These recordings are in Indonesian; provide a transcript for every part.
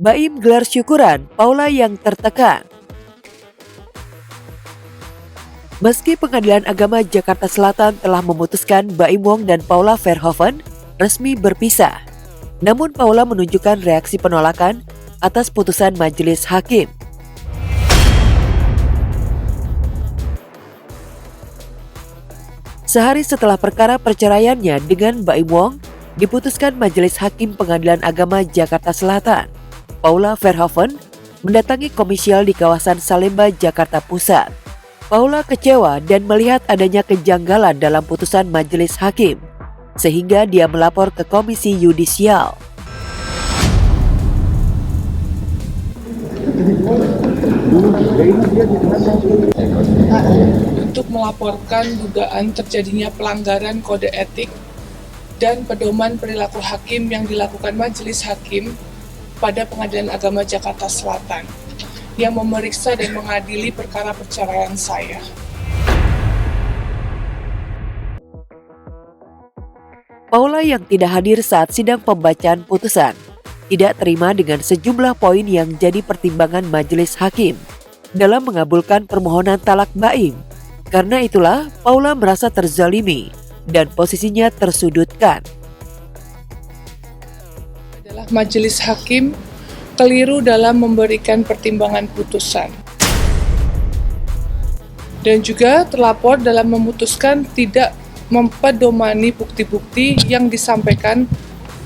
Baim gelar syukuran, Paula yang tertekan. Meski Pengadilan Agama Jakarta Selatan telah memutuskan Baim Wong dan Paula Verhoeven resmi berpisah, namun Paula menunjukkan reaksi penolakan atas putusan majelis hakim. Sehari setelah perkara perceraiannya dengan Baim Wong diputuskan Majelis Hakim Pengadilan Agama Jakarta Selatan, Paula Verhoeven mendatangi komisial di kawasan Salemba, Jakarta Pusat. Paula kecewa dan melihat adanya kejanggalan dalam putusan majelis hakim, sehingga dia melapor ke Komisi Yudisial. Untuk melaporkan dugaan terjadinya pelanggaran kode etik dan pedoman perilaku hakim yang dilakukan majelis hakim pada Pengadilan Agama Jakarta Selatan yang memeriksa dan mengadili perkara perceraian saya. Paula yang tidak hadir saat sidang pembacaan putusan tidak terima dengan sejumlah poin yang jadi pertimbangan majelis hakim dalam mengabulkan permohonan talak Baim. Karena itulah Paula merasa terzalimi dan posisinya tersudutkan. Adalah majelis hakim keliru dalam memberikan pertimbangan putusan. Dan juga terlapor dalam memutuskan tidak mempedomani bukti-bukti yang disampaikan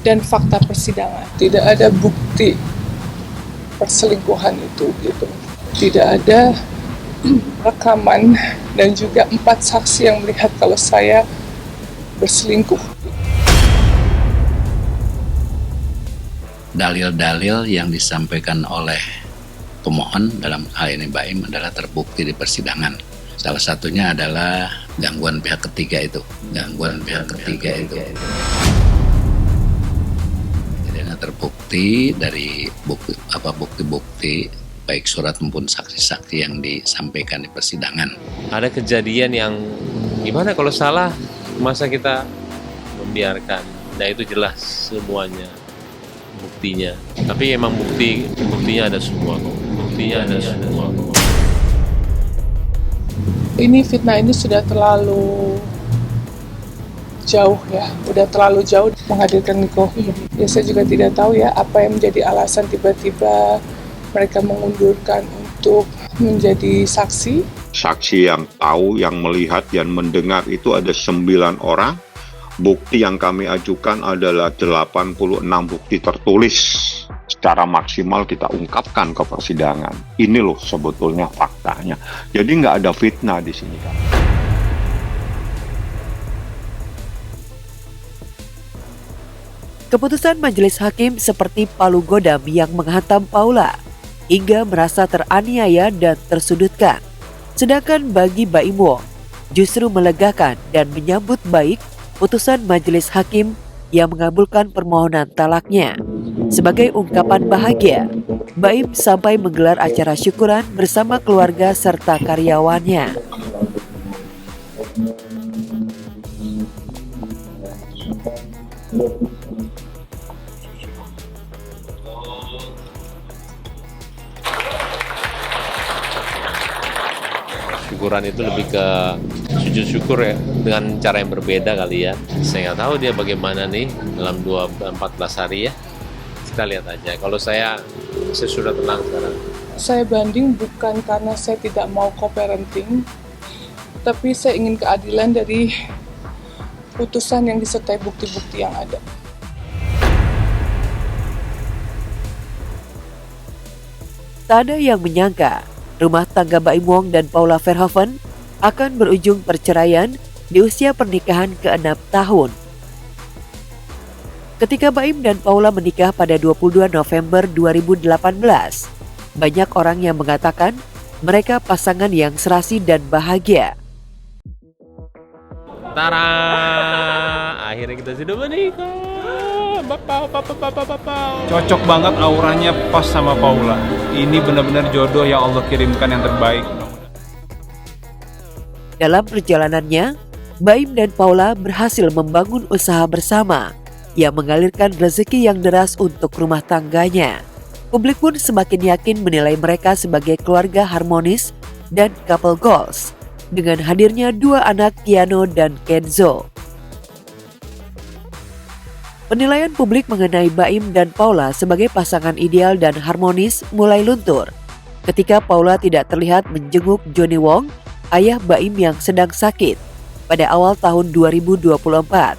dan fakta persidangan. Tidak ada bukti perselingkuhan itu gitu. Tidak ada rekaman dan juga 4 saksi yang melihat kalau saya berselingkuh. Dalil-dalil yang disampaikan oleh pemohon dalam hal ini Baim adalah terbukti di persidangan. Salah satunya adalah gangguan pihak ketiga itu. Jadi terbukti dari bukti-bukti baik surat maupun saksi-saksi yang disampaikan di persidangan. Ada kejadian yang gimana kalau salah, masa kita membiarkan? Nah itu jelas semuanya buktinya. Tapi emang buktinya ada semua kok. Ini fitnah ini sudah terlalu jauh ya, udah terlalu jauh menghadirkan Niko. Ya saya juga tidak tahu ya apa yang menjadi alasan tiba-tiba mereka mengundurkan untuk menjadi saksi. Saksi yang tahu, yang melihat, yang mendengar itu ada 9 orang. Bukti yang kami ajukan adalah 86 bukti tertulis. Secara maksimal kita ungkapkan ke persidangan. Ini loh sebetulnya faktanya. Jadi nggak ada fitnah di sini kan. Keputusan majelis hakim seperti palu godam yang menghantam Paula hingga merasa teraniaya dan tersudutkan. Sedangkan bagi Baim Wong justru melegakan dan menyambut baik putusan majelis hakim yang mengabulkan permohonan talaknya. Sebagai ungkapan bahagia, Baim sampai menggelar acara syukuran bersama keluarga serta karyawannya. Syukuran itu lebih ke sujud syukur ya, dengan cara yang berbeda kali ya. Saya nggak tahu dia bagaimana nih dalam 14 hari ya. Kita lihat aja. Kalau saya sudah tenang sekarang. Saya banding bukan karena saya tidak mau co-parenting, tapi saya ingin keadilan dari putusan yang disertai bukti-bukti yang ada. Tak ada yang menyangka rumah tangga Baim Wong dan Paula Verhoeven akan berujung perceraian di usia pernikahan ke-6 tahun. Ketika Baim dan Paula menikah pada 22 November 2018, banyak orang yang mengatakan mereka pasangan yang serasi dan bahagia. Tara, akhirnya kita sudah menikah. Bapak. Cocok banget auranya pas sama Paula. Ini benar-benar jodoh yang Allah kirimkan yang terbaik. Dalam perjalanannya, Baim dan Paula berhasil membangun usaha bersama yang mengalirkan rezeki yang deras untuk rumah tangganya. Publik pun semakin yakin menilai mereka sebagai keluarga harmonis dan couple goals dengan hadirnya dua anak Keanu dan Kenzo. Penilaian publik mengenai Baim dan Paula sebagai pasangan ideal dan harmonis mulai luntur ketika Paula tidak terlihat menjenguk Johnny Wong, ayah Baim yang sedang sakit, pada awal tahun 2024.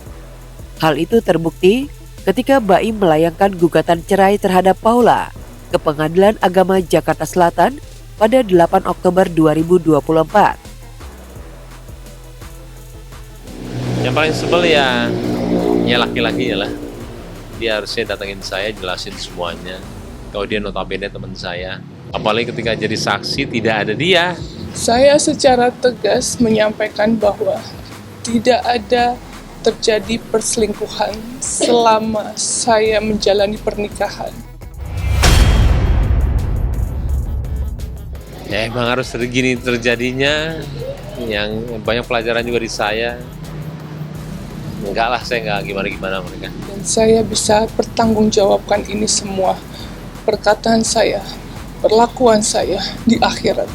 Hal itu terbukti ketika Baim melayangkan gugatan cerai terhadap Paula ke Pengadilan Agama Jakarta Selatan pada 8 Oktober 2024. Yang paling sebel ya laki-laki ya lah. Dia harusnya datengin saya, jelasin semuanya. Kalau dia notabene teman saya. Apalagi ketika jadi saksi tidak ada dia. Saya secara tegas menyampaikan bahwa tidak ada terjadi perselingkuhan selama saya menjalani pernikahan. Ya emang harus gini terjadinya, yang banyak pelajaran juga di saya. Enggak lah, saya enggak gimana-gimana mereka. Dan saya bisa bertanggungjawabkan ini semua, perkataan saya, perlakuan saya di akhirat.